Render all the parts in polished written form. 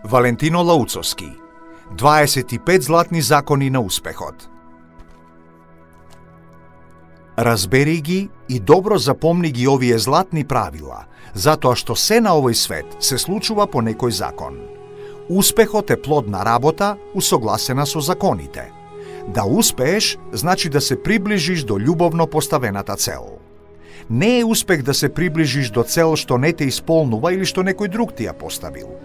Валентино Лауцовски. 25 златни закони на успехот. Разбери ги и добро запомни ги овие златни правила, затоа што се на овој свет се случува по некој закон. Успехот е плод на работа усогласена со законите. Да успееш, значи да се приближиш до љубовно поставената цел. Не е успех да се приближиш до цел што не те исполнува или што некој друг ти ја поставил.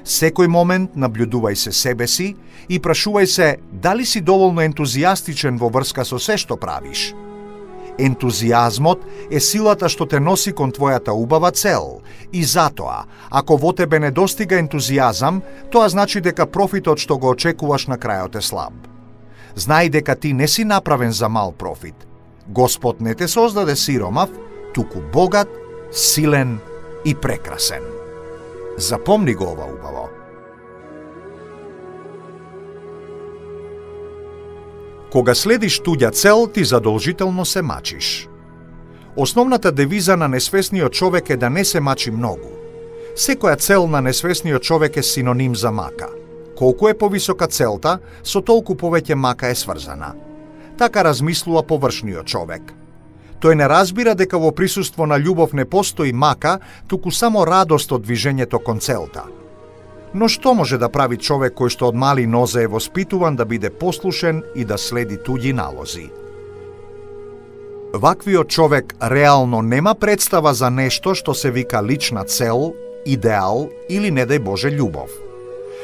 Секој момент наблюдувај се себе си и прашувај се дали си доволно ентузијастичен во врска со се што правиш. Ентузијазмот е силата што те носи кон твојата убава цел и затоа, ако во тебе не достига ентузијазам, тоа значи дека профитот што го очекуваш на крајот е слаб. Знај дека ти не си направен за мал профит. Господ не те создаде сиромав, туку богат, силен и прекрасен. Запомни го ова убаво. Кога следиш туѓа цел, ти задолжително се мачиш. Основната девиза на несвесниот човек е да не се мачи многу. Секоја цел на несвесниот човек е синоним за мака. Колку е повисока целта, со толку повеќе мака е сврзана. Така размислува површниот човек. Тој не разбира дека во присуство на љубов не постои мака, туку само радост од движењето кон целта. Но што може да прави човек кој што од мали нозе е воспитуван да биде послушен и да следи туѓи налози? Ваквиот човек реално нема представа за нешто што се вика лична цел, идеал или не дај Боже љубов.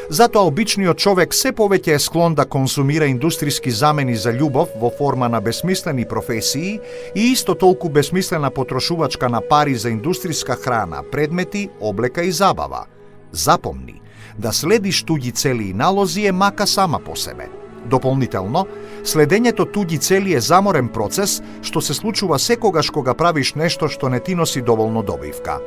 Затоа обичниот човек се повеќе е склон да консумира индустријски замени за љубов во форма на бесмислени професии и исто толку бесмислена потрошувачка на пари за индустријска храна, предмети, облека и забава. Запомни, да следиш туѓи цели и налози е мака сама по себе. Дополнително, следењето туѓи цели е заморен процес што се случува секогаш кога правиш нешто што не ти носи доволно добивка.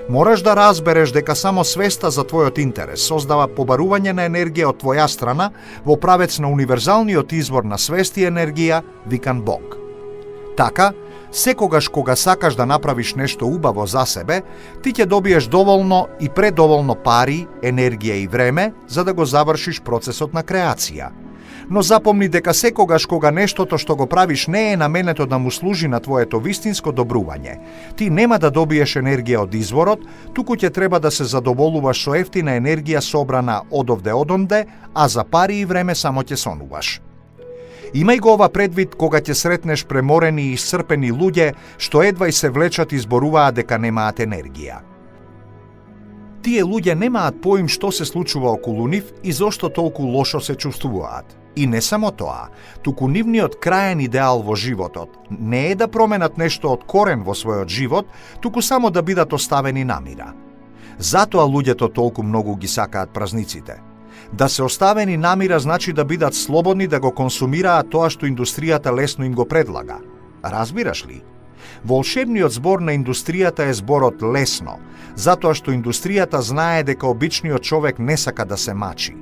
Мораш да разбереш дека само свеста за твојот интерес создава побарување на енергија од твоја страна во правец на универзалниот извор на свест и енергија, викан Бог. Така, секогаш кога сакаш да направиш нешто убаво за себе, ти ќе добиеш доволно и предоволно пари, енергија и време за да го завршиш процесот на креација. Но запомни дека секогаш кога нештото што го правиш не е наменето да му служи на твоето вистинско добрување, ти нема да добиеш енергија од изворот, туку ќе треба да се задоволуваш со ефтина енергија собрана одовде одонде, а за пари и време само ќе сонуваш. Имај го ова предвид кога ќе сретнеш преморени и исцрпени луѓе што едва и се влечат и зборуваат дека немаат енергија. Тие луѓе немаат поим што се случува околу нив и зошто толку лошо се чувствуваат. И не само тоа, туку нивниот краен идеал во животот не е да променат нешто од корен во својот живот, туку само да бидат оставени на мира. Затоа луѓето толку многу ги сакаат празниците. Да се оставени на мира значи да бидат слободни да го консумираат тоа што индустријата лесно им го предлага. Разбираш ли? Волшебниот збор на индустријата е зборот лесно, затоа што индустријата знае дека обичниот човек не сака да се мачи.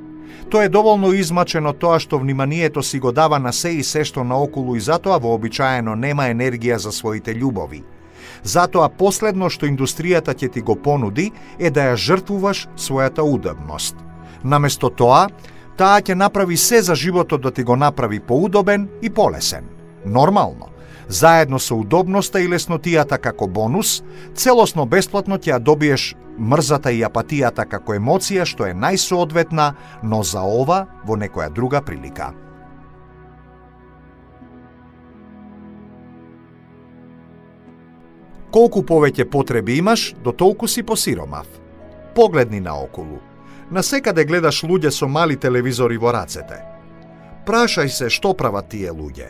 Тоа е доволно измачено тоа што вниманието си го дава на се и се што наоколу и затоа вообичаено нема енергија за своите љубови. Затоа последно што индустријата ќе ти го понуди е да ја жртвуваш својата удобност. Наместо тоа, таа ќе направи се за животот да ти го направи поудобен и полесен. Нормално. Заедно со удобноста и леснотијата како бонус, целосно бесплатно ќе ја добиеш мрзата и апатијата како емоција што е најсоодветна, но за ова во некоја друга прилика. Колку повеќе потреби имаш, до толку си посиромав. Погледни наоколу. Насекаде гледаш луѓе со мали телевизори во рацете. Прашај се што прават тие луѓе.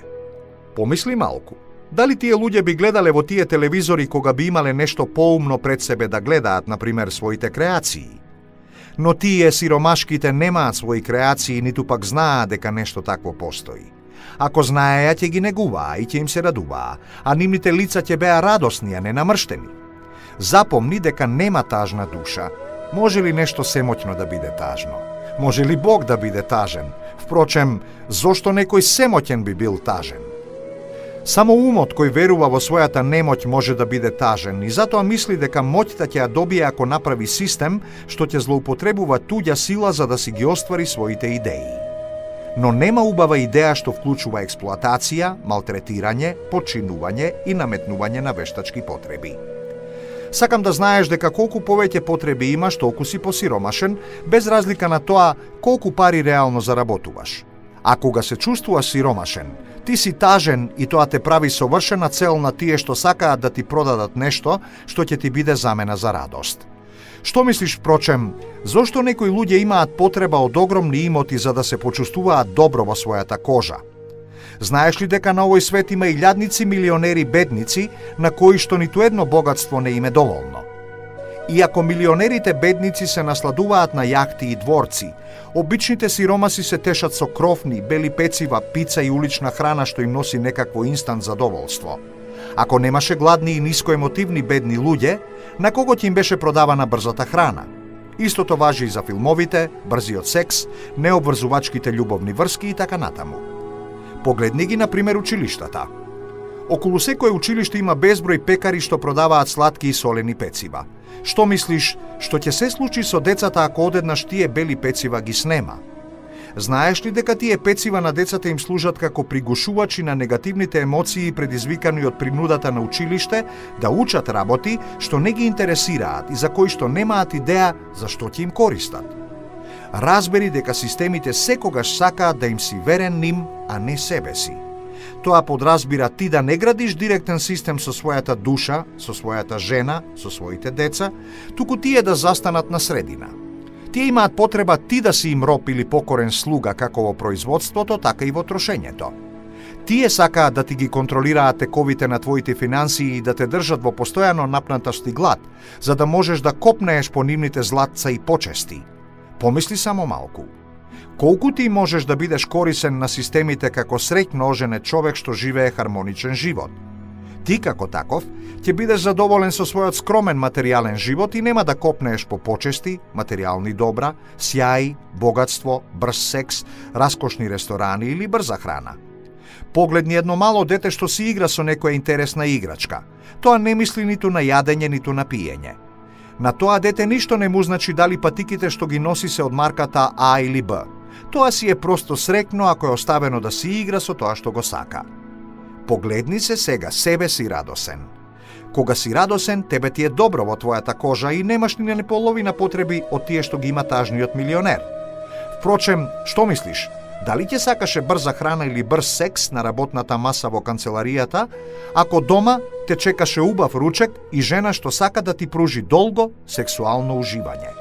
Помисли малку. Дали тие луѓе би гледале во тие телевизори кога би имале нешто поумно пред себе да гледаат, например, своите креации? Но тие сиромашките немаат своји креации, ниту пак знаат дека нешто такво постои. Ако знаеја, ќе ги негуваа и ќе им се радуваа, а нивните лица ќе беа радосни, а не намрштени. Запомни дека нема тажна душа. Може ли нешто семоќно да биде тажно? Може ли Бог да биде тажен? Впрочем, зошто некој семоќен би бил тажен? Само умот кој верува во својата немоќ може да биде тажен и затоа мисли дека моќта ќе ја добие ако направи систем што ќе злоупотребува туѓа сила за да си ги оствари своите идеи. Но нема убава идеја што вклучува експлоатација, малтретирање, подчинување и наметнување на вештачки потреби. Сакам да знаеш дека колку повеќе потреби имаш, толку си посиромашен, без разлика на тоа колку пари реално заработуваш. А кога се чувствуваш сиромашен, ти си тажен и тоа те прави совршена цел на тие што сакаат да ти продадат нешто што ќе ти биде замена за радост. Што мислиш, впрочем, зошто некои луѓе имаат потреба од огромни имоти за да се почувствуваат добро во својата кожа? Знаеш ли дека на овој свет има илјадници милионери бедници на кои што ниту едно богатство не им е доволно? Иако милионерите бедници се насладуваат на јахти и дворци, обичните сиромаси се тешат со кровни, бели пецива, пица и улична храна што им носи некакво инстант задоволство. Ако немаше гладни и нискоемотивни бедни луѓе, на кого ќе им беше продавана брзата храна? Истото важи и за филмовите, брзиот секс, необврзувачките љубовни врски и така натаму. Погледни ги, например, училиштата. Околу секое училиште има безброј пекари што продаваат сладки и солени пецива. Што мислиш, што ќе се случи со децата ако одеднаш тие бели пецива ги снема? Знаеш ли дека тие пецива на децата им служат како пригушувачи на негативните емоции предизвикани од принудата на училиште да учат работи што не ги интересираат и за кои што немаат идеја за што ќе им користат? Разбери дека системите секогаш сакаат да им си верен ним, а не себе си. Тоа подразбира ти да не градиш директен систем со својата душа, со својата жена, со своите деца, туку тие да застанат на средина. Тие имаат потреба ти да си им роб или покорен слуга како во производството, така и во трошењето. Тие сакаат да ти ги контролираат тековите на твоите финансии и да те држат во постојано напнатост и глад, за да можеш да копнееш по нивните златца и почести. Помисли само малку. Колку ти можеш да бидеш корисен на системите како среќно оженет човек што живее хармоничен живот? Ти како таков ќе бидеш задоволен со својот скромен материјален живот и нема да копнееш по почести, материјални добра, сјај, богатство, брз секс, раскошни ресторани или брза храна. Погледни едно мало дете што си игра со некоја интересна играчка. Тоа не мисли ниту на јадење, ниту на пиење. На тоа дете ништо не му значи дали патиките што ги носи се од марката А или Б. Тоа си е просто среќно ако е оставено да си игра со тоа што го сака. Погледни се сега себе си радосен. Кога си радосен, тебе ти е добро во твојата кожа и немаш ни на половина потреби од тие што ги има тажниот милионер. Впрочем, што мислиш? Дали ќе сакаше брза храна или брз секс на работната маса во канцеларијата, ако дома те чекаше убав ручек и жена што сака да ти пружи долго сексуално уживање?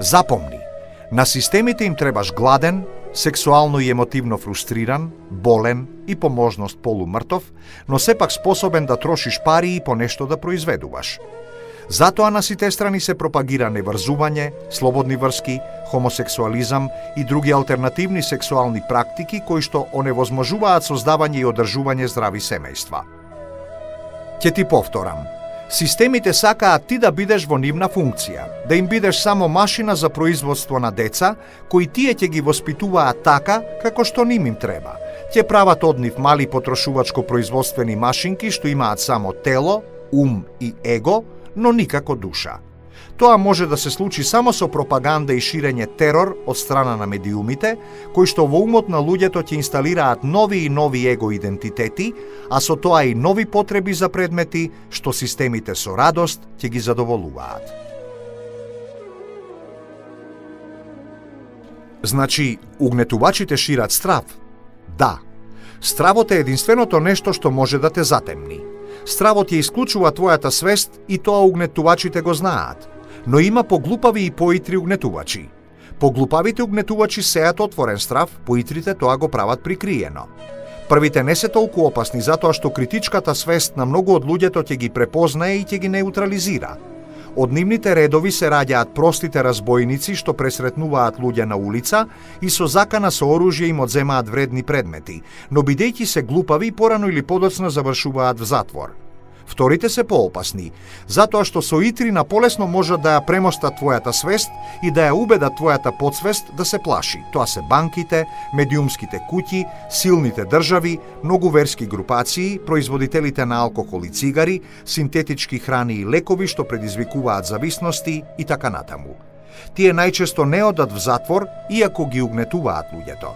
Запомни, на системите им требаш гладен, сексуално и емотивно фрустриран, болен и по можност полумртов, но сепак способен да трошиш пари и по нешто да произведуваш. Затоа на сите страни се пропагира неврзување, слободни врски, хомосексуализам и други алтернативни сексуални практики кои што оневозможуваат создавање и одржување здрави семејства. Ќе ти повторам. Системите сакаат ти да бидеш во нивна функција, да им бидеш само машина за производство на деца, кои тие ќе ги воспитуваат така како што ним им треба. Ќе прават од нив мали потрошувачко-производствени машинки што имаат само тело, ум и его, но никако душа. Тоа може да се случи само со пропаганда и ширење терор од страна на медиумите, кои што во умот на луѓето ќе инсталираат нови и нови его идентитети, а со тоа и нови потреби за предмети што системите со радост ќе ги задоволуваат. Значи, угнетувачите шират страв? Да. Стравот е единственото нешто што може да те затемни. Стравот ја исклучува твојата свест и тоа угнетувачите го знаат. Но има поглупави и поитри угнетувачи. Поглупавите угнетувачи сеат отворен страв, поитрите тоа го прават прикриено. Првите не се толку опасни затоа што критичката свест на многу од луѓето ќе ги препознае и ќе ги неутрализира. Од нивните редови се раѓаат простите разбойници што пресретнуваат луѓе на улица и со закана со оружје им одземаат вредни предмети, но бидејќи се глупави, порано или подоцна завршуваат в затвор. Вторите се поопасни, затоа што со итрина полесно можат да ја премостат твојата свест и да ја убедат твојата подсвест да се плаши. Тоа се банките, медиумските куќи, силните држави, многу верски групации, производителите на алкохол и цигари, синтетички храни и лекови што предизвикуваат зависности и така натаму. Тие најчесто не одат в затвор, иако ги угнетуваат луѓето.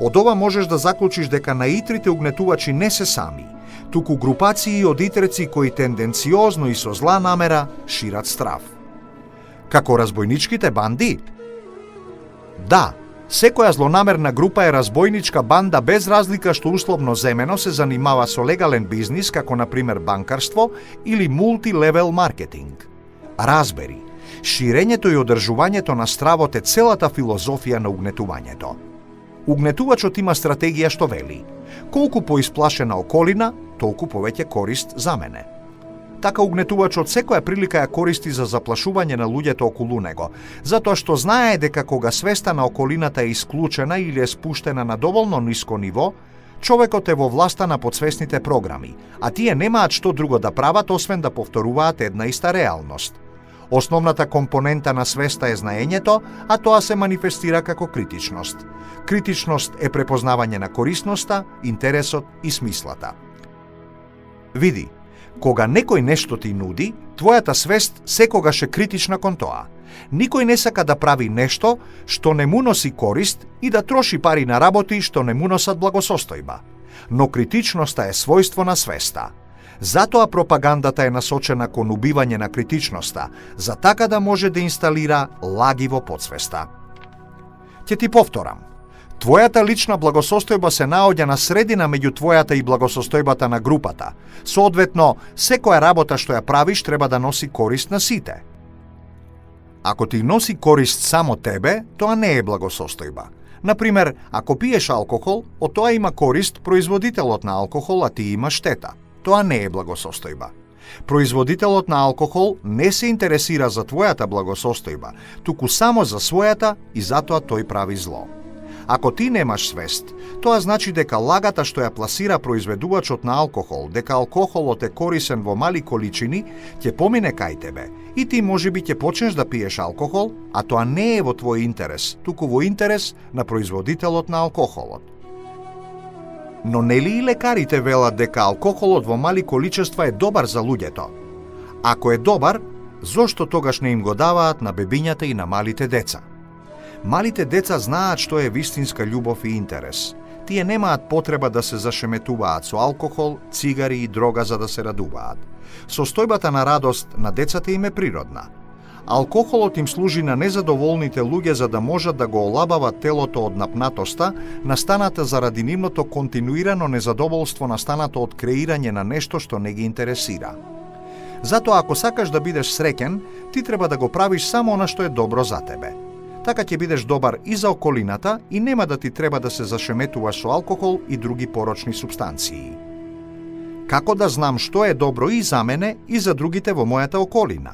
Од ова можеш да заклучиш дека наитрите угнетувачи не се сами, туку групации од итреци кои тенденциозно и со зла намера шират страв. Како разбойничките банди? Да, секоја злонамерна група е разбойничка банда без разлика што условно земено се занимава со легален бизнис, како например банкарство или мултилевел маркетинг. Разбери, ширењето и одржувањето на стравот е целата филозофија на угнетувањето. Угнетувачот има стратегија што вели: колку поисплашена околина, толку повеќе корист за мене. Така угнетувачот секоја прилика ја користи за заплашување на луѓето околу него, затоа што знае дека кога свеста на околината е исклучена или е спуштена на доволно ниско ниво, човекот е во власта на подсвесните програми, а тие немаат што друго да прават освен да повторуваат една иста реалност. Основната компонента на свеста е знаењето, а тоа се манифестира како критичност. Критичност е препознавање на корисноста, интересот и смислата. Види, кога некој нешто ти нуди, твојата свест секогаш е критична кон тоа. Никој не сака да прави нешто што не му носи корист и да троши пари на работи што не му носат благосостојба. Но критичноста е својство на свеста. Затоа пропагандата е насочена кон убивање на критичноста, за така да може да инсталира лаги во подсвеста. Ќе ти повторам. Твојата лична благосостојба се наоѓа на средина меѓу твојата и благосостојбата на групата. Соодветно, секоја работа што ја правиш треба да носи корист на сите. Ако ти носи корист само тебе, тоа не е благосостојба. Например, ако пиеш алкохол, од тоа има корист производителот на алкохол, а ти има штета. Тоа не е благосостојба. Производителот на алкохол не се интересира за твојата благосостојба, туку само за својата и затоа тој прави зло. Ако ти немаш свест, тоа значи дека лагата што ја пласира произведувачот на алкохол, дека алкохолот е корисен во мали количини, ќе помине кај тебе и ти можеби ќе почнеш да пиеш алкохол, а тоа не е во твој интерес, туку во интерес на производителот на алкохолот. Но нели и лекарите велат дека алкохолот во мали количества е добар за луѓето? Ако е добар, зошто тогаш не им го даваат на бебињата и на малите деца? Малите деца знаат што е вистинска љубов и интерес. Тие немаат потреба да се зашеметуваат со алкохол, цигари и дрога за да се радуваат. Состојбата на радост на децата им е природна. Алкохолот им служи на незадоволните луѓе за да можат да го олабават телото од напнатоста, настаната заради нивното континуирано незадоволство настанато од креирање на нешто што не ги интересира. Затоа ако сакаш да бидеш среќен, ти треба да го правиш само она што е добро за тебе. Така ќе бидеш добар и за околината и нема да ти треба да се зашеметуваш со алкохол и други порочни супстанции. Како да знам што е добро и за мене и за другите во мојата околина?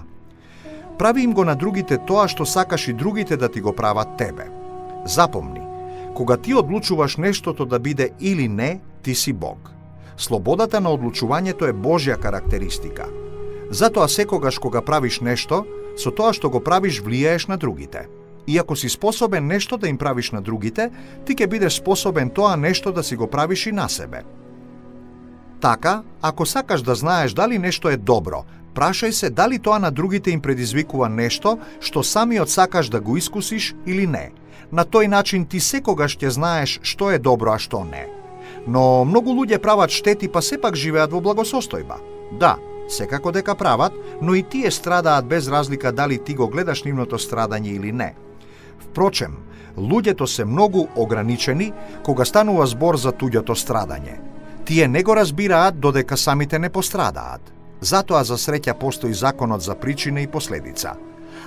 Прави им го на другите тоа што сакаш и другите да ти го прават тебе. Запомни, кога ти одлучуваш нештото да биде или не, ти си Бог. Слободата на одлучувањето е Божја карактеристика. Затоа секогаш кога правиш нешто, со тоа што го правиш влијаеш на другите. И ако си способен нешто да им правиш на другите, ти ќе бидеш способен тоа нешто да си го правиш и на себе. Така, ако сакаш да знаеш дали нешто е добро, прашај се дали тоа на другите им предизвикува нешто што самиот сакаш да го искусиш или не. На тој начин ти секогаш ќе знаеш што е добро, а што не. Но многу луѓе прават штети, па сепак живеат во благосостојба. Да, секако дека прават, но и тие страдаат без разлика дали ти го гледаш нивното страдање или не. Впрочем, луѓето се многу ограничени кога станува збор за туѓото страдање. Тие не го разбираат додека самите не пострадаат. Затоа за среќа постои законот за причина и последица.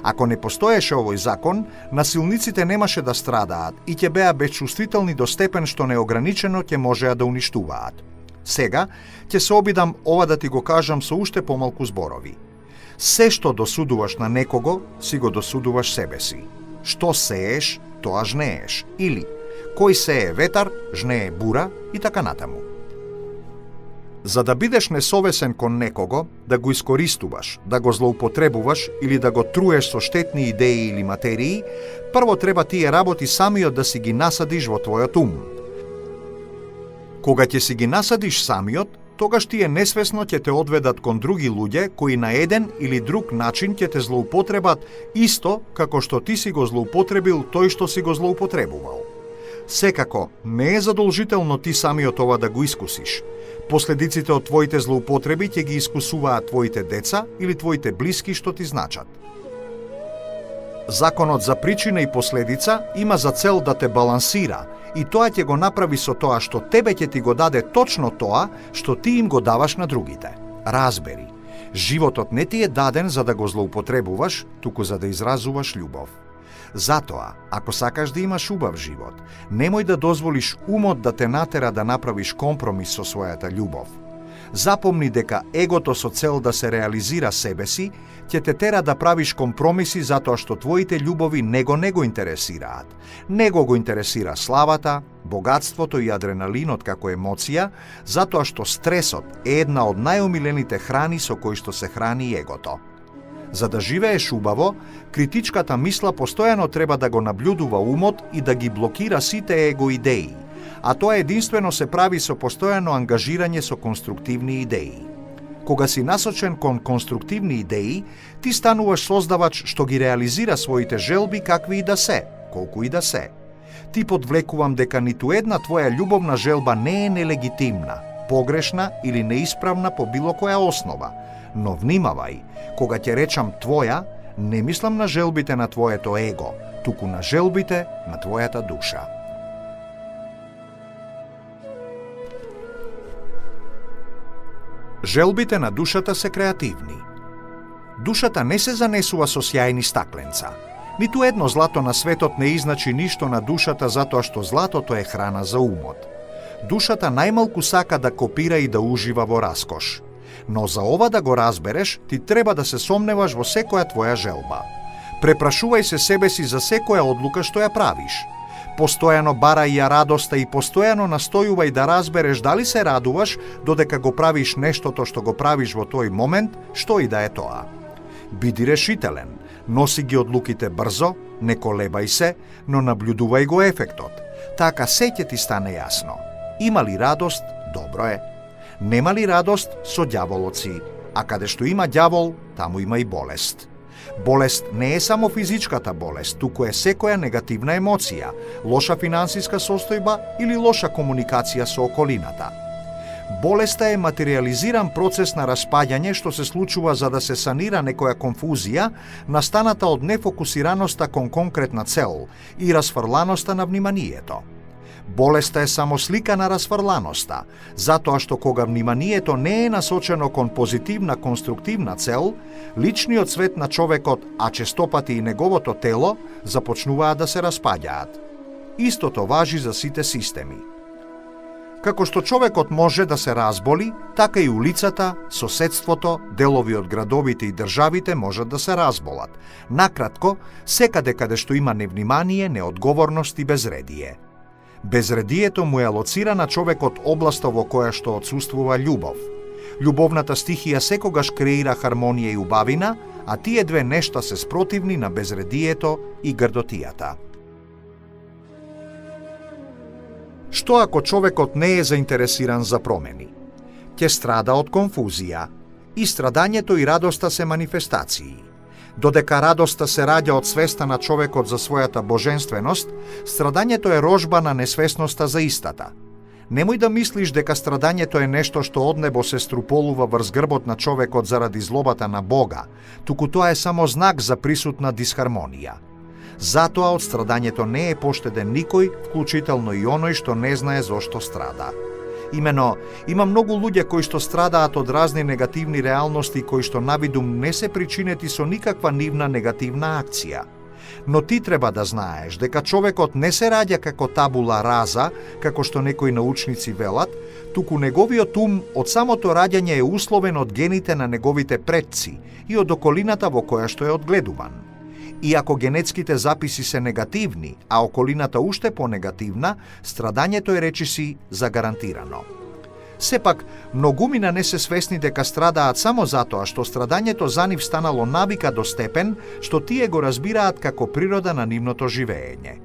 Ако не постоеше овој закон, насилниците немаше да страдаат и ќе беа безчувствителни до степен што неограничено ќе можеа да уништуваат. Сега ќе се обидам ова да ти го кажам со уште помалку зборови. Се што досудуваш на некого, си го досудуваш себе си. Што сееш, тоа жнееш. Или, кој сее ветар, жнее бура и така натаму. За да бидеш несовесен кон некого, да го искористуваш, да го злоупотребуваш или да го труеш со штетни идеи или материи, прво треба тие работи самиот да си ги насадиш во твојот ум. Кога ќе си ги насадиш самиот, тогаш тие несвесно ќе те одведат кон други луѓе кои на еден или друг начин ќе те злоупотребат исто како што ти си го злоупотребил тој што си го злоупотребувал. Секако, не е задолжително ти самиот ова да го искусиш. Последиците од твоите злоупотреби ќе ги искусуваат твоите деца или твоите блиски што ти значат. Законот за причина и последица има за цел да те балансира и тоа ќе го направи со тоа што тебе ќе ти го даде точно тоа што ти им го даваш на другите. Разбери, животот не ти е даден за да го злоупотребуваш, туку за да изразуваш љубов. Затоа, ако сакаш да имаш убав живот, немој да дозволиш умот да те натера да направиш компромис со својата љубов. Запомни дека егото со цел да се реализира себе си, ќе те тера да правиш компромиси затоа што твоите љубови не го интересираат. Него го интересира славата, богатството и адреналинот како емоција, затоа што стресот е една од најомилените храни со кои што се храни егото. За да живееш убаво, критичката мисла постојано треба да го наблюдува умот и да ги блокира сите его идеи, а тоа единствено се прави со постојано ангажирање со конструктивни идеи. Кога си насочен кон конструктивни идеи, ти стануваш создавач што ги реализира своите желби какви и да се, колку и да се. Ти подвлекувам дека ниту една твоја љубовна желба не е нелегитимна, погрешна или неисправна по било која основа, но внимавај, кога ќе речам твоја, не мислам на желбите на твоето его, туку на желбите на твојата душа. Желбите на душата се креативни. Душата не се занесува со сјајни стакленца. Ниту едно злато на светот не изначи ништо на душата затоа што златото е храна за умот. Душата најмалку сака да копира и да ужива во раскош. Но за ова да го разбереш, ти треба да се сомневаш во секоја твоја желба. Препрашувај се себе си за секоја одлука што ја правиш. Постојано барај ја радоста и постојано настојувај да разбереш дали се радуваш додека го правиш нештото што го правиш во тој момент, што и да е тоа. Биди решителен, носи ги одлуките брзо, не колебај се, но наблюдувај го ефектот. Така се ќе ти стане јасно. Има ли радост? Добро е. Нема ли радост? Со ѓаволот си, а каде што има ѓавол, таму има и болест. Болест не е само физичката болест, туку е секоја негативна емоција, лоша финансиска состојба или лоша комуникација со околината. Болеста е материализиран процес на распаѓање што се случува за да се санира некоја конфузија, настаната од нефокусираноста кон конкретна цел и расфрланоста на вниманието. Болеста е само слика на расфрланоста, затоа што кога вниманието не е насочено кон позитивна конструктивна цел, личниот свет на човекот, а честопати и неговото тело, започнуваат да се распаѓаат. Истото важи за сите системи. Како што човекот може да се разболи, така и улицата, соседството, делови од градовите и државите можат да се разболат. Накратко, секаде каде што има невнимание, неодговорност и безредие. Безредието му е алоцира на човекот областа во која што отсуствува љубов. Љубовната стихија секогаш креира хармонија и убавина, а тие две нешта се спротивни на безредието и грдотијата. Што ако човекот не е заинтересиран за промени? Ќе страда од конфузија. И страдањето и радоста се манифестации. Додека радоста се раѓа од свеста на човекот за својата боженственост, страдањето е рожба на несвесноста за истата. Немој да мислиш дека страдањето е нешто што од небо се струполува врз грбот на човекот заради злобата на Бога, туку тоа е само знак за присутна дисхармонија. Затоа од страдањето не е поштеден никој, вклучително и оној што не знае зошто страда. Имено, има многу луѓе кои што страдаат од разни негативни реалности кои што навидум не се причинети со никаква нивна негативна акција. Но ти треба да знаеш дека човекот не се раѓа како табула раза, како што некои научници велат, туку неговиот ум од самото раѓање е условен од гените на неговите предци и од околината во која што е одгледуван. И ако генетските записи се негативни, а околината уште понегативна, страдањето е речиси загарантирано. Сепак, многумина не се свесни дека страдаат само затоа што страдањето за нив станало навика до степен што тие го разбираат како природа на нивното живеење.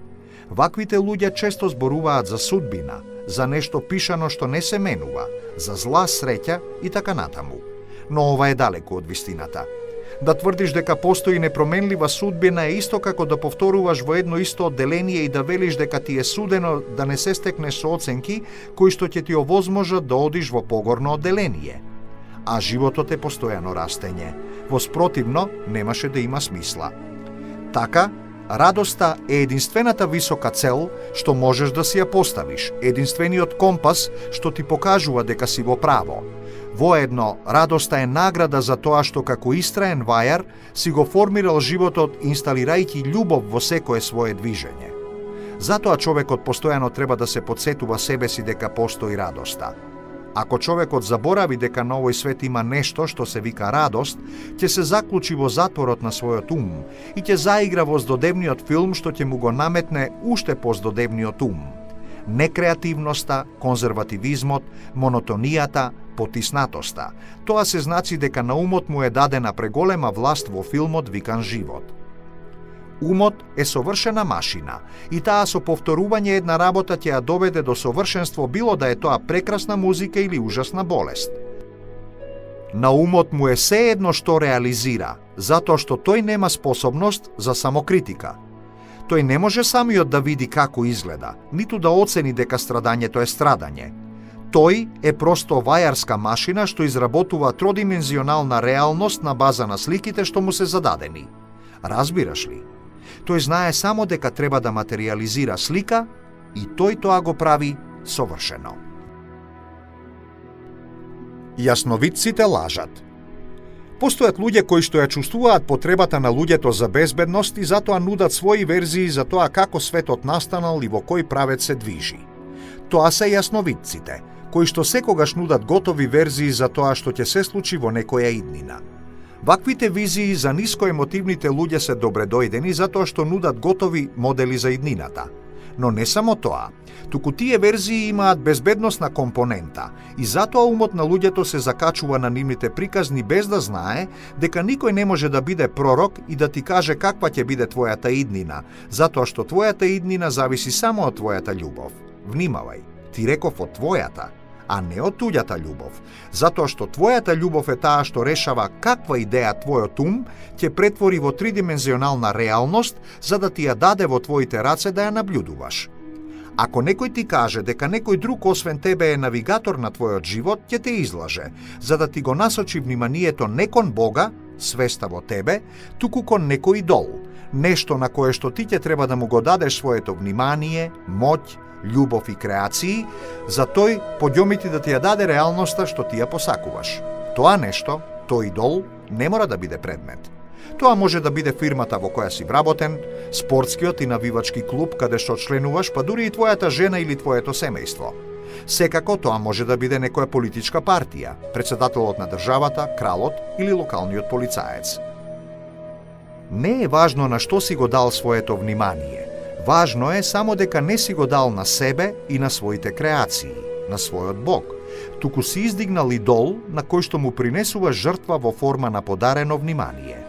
Ваквите луѓе често зборуваат за судбина, за нешто пишано што не се менува, за зла среќа и така натаму. Но ова е далеку од вистината. Да тврдиш дека постои непроменлива судбина е исто како да повторуваш во едно исто одделение и да велиш дека ти е судено да не се стекнеш со оценки кои што ќе ти овозможат да одиш во погорно одделение. А животот е постојано растење. Во спротивно немаше да има смисла. Така, радоста е единствената висока цел што можеш да си ја поставиш, единствениот компас што ти покажува дека си во право. Воедно, радоста е награда за тоа што како истраен вајар си го формирал животот инсталирајќи љубов во секое свое движење. Затоа човекот постојано треба да се потсетува себе си дека постои радоста. Ако човекот заборави дека на овој свет има нешто што се вика радост, ќе се заклучи во затворот на својот ум и ќе заигра во здодевниот филм што ќе му го наметне уште поздодевниот ум. Некреативноста, конзервативизмот, монотонијата, потиснатоста. Тоа се знаци дека на умот му е дадена преголема власт во филмот викан живот. Умот е совршена машина и таа со повторување една работа ќе ја доведе до совршенство било да е тоа прекрасна музика или ужасна болест. На умот му е сеедно што реализира, затоа што тој нема способност за самокритика. Тој не може самиот да види како изгледа, ниту да оцени дека страдањето е страдање. Тој е просто вајарска машина што изработува тродимензионална реалност на база на сликите што му се зададени. Разбираш ли? Тој знае само дека треба да материализира слика и тој тоа го прави совршено. Јасновидците лажат. Постојат луѓе кои што ја чувствуваат потребата на луѓето за безбедност и затоа нудат своји верзии за тоа како светот настанал и во кој правец се движи. Тоа се јасновидците, кои што секогаш нудат готови верзии за тоа што ќе се случи во некоја иднина. Ваквите визии за нискоемотивните луѓе се добредојдени затоа што нудат готови модели за иднината. Но не само тоа, туку тие верзии имаат безбедносна компонента и затоа умот на луѓето се закачува на нивните приказни без да знае дека никој не може да биде пророк и да ти каже каква ќе биде твојата иднина, затоа што твојата иднина зависи само од твојата љубов. Внимавај, ти реков од твојата, а не од туѓата љубов, затоа што твојата љубов е таа што решава каква идеја твојот ум ќе претвори во тридимензионална реалност за да ти ја даде во твоите раце да ја наблюдуваш. Ако некој ти каже дека некој друг освен тебе е навигатор на твојот живот, ќе те излаже, за да ти го насочи вниманието не кон Бога, свеста во тебе, туку кон некој идол, нешто на кое што ти ќе треба да му го дадеш своето внимание, моќ, љубов и креации, за тој подјомити да ти ја даде реалноста што ти ја посакуваш. Тоа нешто, тој идол, не мора да биде предмет. Тоа може да биде фирмата во која си вработен, спортскиот и навивачки клуб каде што членуваш, па дури и твојата жена или твоето семејство. Секако тоа може да биде некоја политичка партија, претседателот на државата, кралот или локалниот полицаец. Не е важно на што си го дал своето внимание. Важно е само дека не си го дал на себе и на своите креации, на својот Бог, туку си издигнал идол на кој што му принесува жртва во форма на подарено внимание.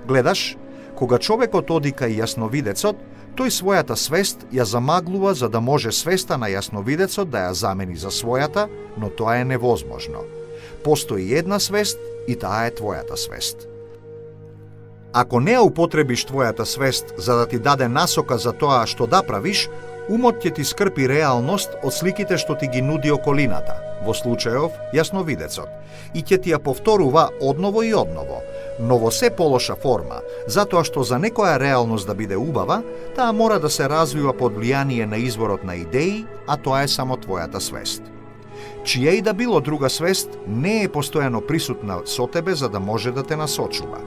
Гледаш, кога човекот оди кај јасновидецот, тој својата свест ја замаглува за да може свеста на јасновидецот да ја замени за својата, но тоа е невозможно. Постои една свест и таа е твојата свест. Ако не ја употребиш твојата свест за да ти даде насока за тоа што да правиш, умот ќе ти скрпи реалност од сликите што ти ги нуди околината, во случајов јасновидецот, и ќе ти ја повторува одново и одново, но во се полоша форма, затоа што за некоја реалност да биде убава, таа мора да се развива под влијание на изворот на идеи, а тоа е само твојата свест. Чија и да било друга свест не е постојано присутна со тебе за да може да те насочува.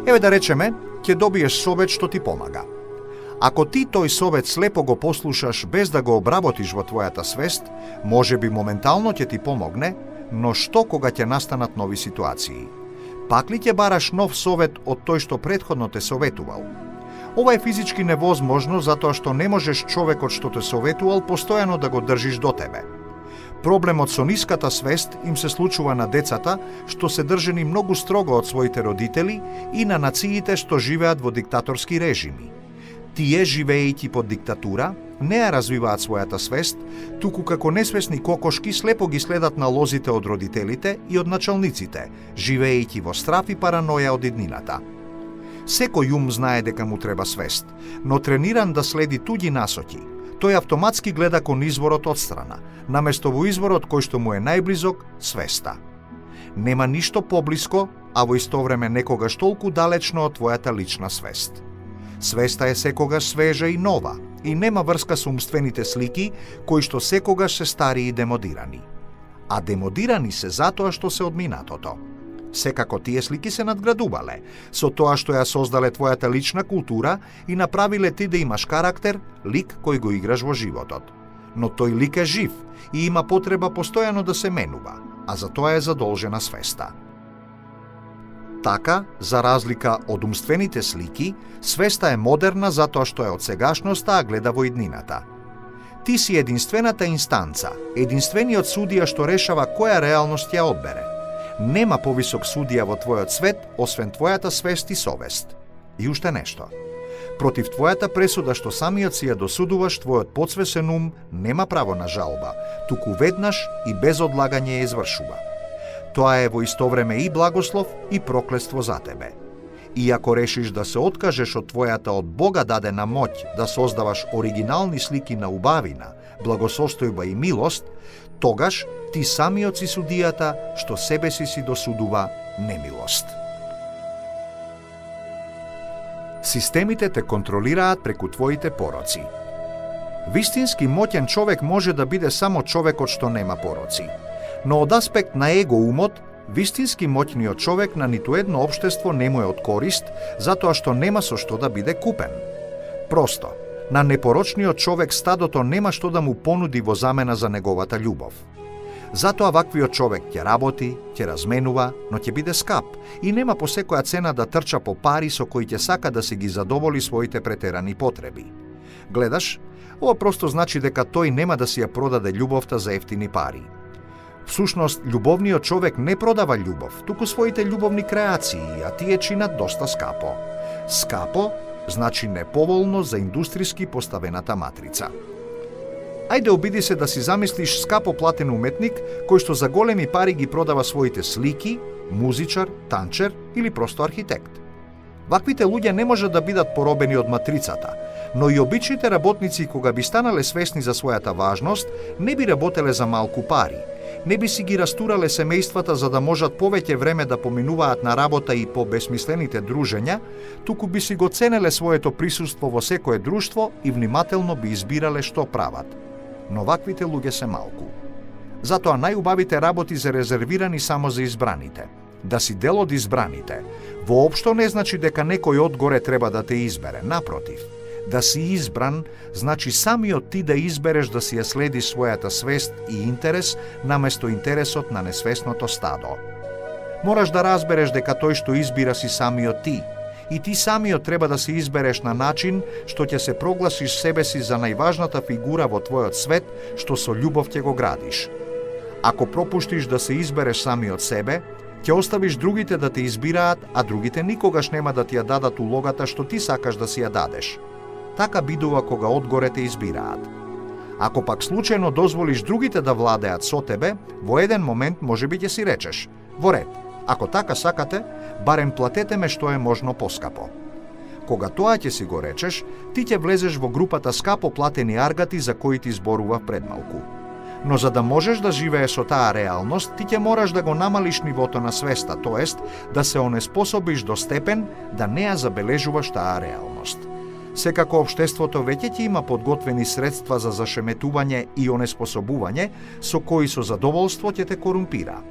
Еве да речеме, ќе добиеш совет што ти помага. Ако ти тој совет слепо го послушаш без да го обработиш во твојата свест, може би моментално ќе ти помогне, но што кога ќе настанат нови ситуации? Пак ли ќе бараш нов совет од тој што претходно те советувал? Ова е физички невозможно затоа што не можеш човекот што те советувал постојано да го држиш до тебе. Проблемот со ниската свест им се случува на децата што се држени многу строго од своите родители и на нациите што живеат во диктаторски режими. Тие, живеејќи под диктатура, не ја развиваат својата свест, туку како несвесни кокошки слепо ги следат налозите од родителите и од началниците, живеејќи во страф и параноја од иднината. Секој ум знае дека му треба свест, но трениран да следи туѓи насоки, тој автоматски гледа кон изворот одстрана, наместо во изворот кој што му е најблизок, свеста. Нема ништо поблиско, а во исто време некогаш толку далечно од твојата лична свест. Свеста е секогаш свежа и нова, и нема врска со умствените слики, кои што секогаш се стари и демодирани. А демодирани се затоа што се од минатото. Секако тие слики се надградувале, со тоа што ја создале твојата лична култура и направиле ти да имаш карактер, лик кој го играш во животот. Но тој лик е жив и има потреба постојано да се менува, а за тоа е задолжена свеста. Така, за разлика од умствените слики, свеста е модерна затоа што е од сегашноста, а гледа во иднината. Ти си единствената инстанца, единствениот судија што решава која реалност ја одбере. Нема повисок судија во твојот свет, освен твојата свест и совест. И уште нешто. Против твојата пресуда што самиот си ја досудуваш, твојот подсвесен ум нема право на жалба, туку веднаш и без одлагање ја извршува. Тоа е во исто време и благослов и проклетство за тебе. И ако решиш да се откажеш од твојата од Бога дадена моќ да создаваш оригинални слики на убавина, благосостојба и милост, тогаш ти самиот си судијата што себе си досудува немилост. Системите те контролираат преку твоите пороци. Вистински моќен човек може да биде само човекот што нема пороци. Но од аспект на его-умот, вистински моќниот човек на ниту едно општество не му е од корист, затоа што нема со што да биде купен. Просто, на непорочниот човек стадото нема што да му понуди во замена за неговата љубов. Затоа ваквиот човек ќе работи, ќе разменува, но ќе биде скап и нема по секоја цена да трча по пари со кои ќе сака да си ги задоволи своите претерани потреби. Гледаш, ова просто значи дека тој нема да си ја продаде љубовта за ефтини пари. Всушност, љубовниот човек не продава љубов, туку своите љубовни креации, а тие чинат доста скапо. Скапо значи неповолно за индустријски поставената матрица. Ајде обиди се да си замислиш скапо платен уметник кој што за големи пари ги продава своите слики, музичар, танчер или просто архитект. Ваквите луѓе не можат да бидат поробени од матрицата, но и обичните работници кога би станале свесни за својата важност, не би работеле за малку пари, не би си ги растурале семејствата за да можат повеќе време да поминуваат на работа и по бесмислените дружења, туку би си го ценеле своето присуство во секое друштво и внимателно би избирале што прават. Но ваквите луѓе се малку. Затоа најубавите работи се резервирани само за избраните. Да си дел од избраните, воопшто не значи дека некој одгоре треба да те избере, напротив. Да си избран, значи самиот ти да избереш да си ја следиш својата свест и интерес, наместо интересот на несвесното стадо. Мораш да разбереш дека тој што избира си самиот ти, и ти самиот треба да се избереш на начин што ќе се прогласиш себе си за најважната фигура во твојот свет, што со љубов ќе го градиш. Ако пропуштиш да се избереш самиот себе, ќе оставиш другите да те избираат, а другите никогаш нема да ти ја дадат улогата што ти сакаш да си ја дадеш. Така бидува кога одгоре те избираат. Ако пак случајно дозволиш другите да владеат со тебе, во еден момент можеби ќе си речеш: во ред, ако така сакате, барем платете ме што е можно поскапо. Кога тоа ќе си го речеш, ти ќе влезеш во групата скапо платени аргати за кои ти зборував пред малку. Но за да можеш да живееш со таа реалност, ти ќе мораш да го намалиш нивото на свеста, тоест да се онеспособиш до степен да не ја забележуваш таа реалност. Секако општеството веќе ќе има подготвени средства за зашеметување и онеспособување, со кои со задоволство ќе те корумпира.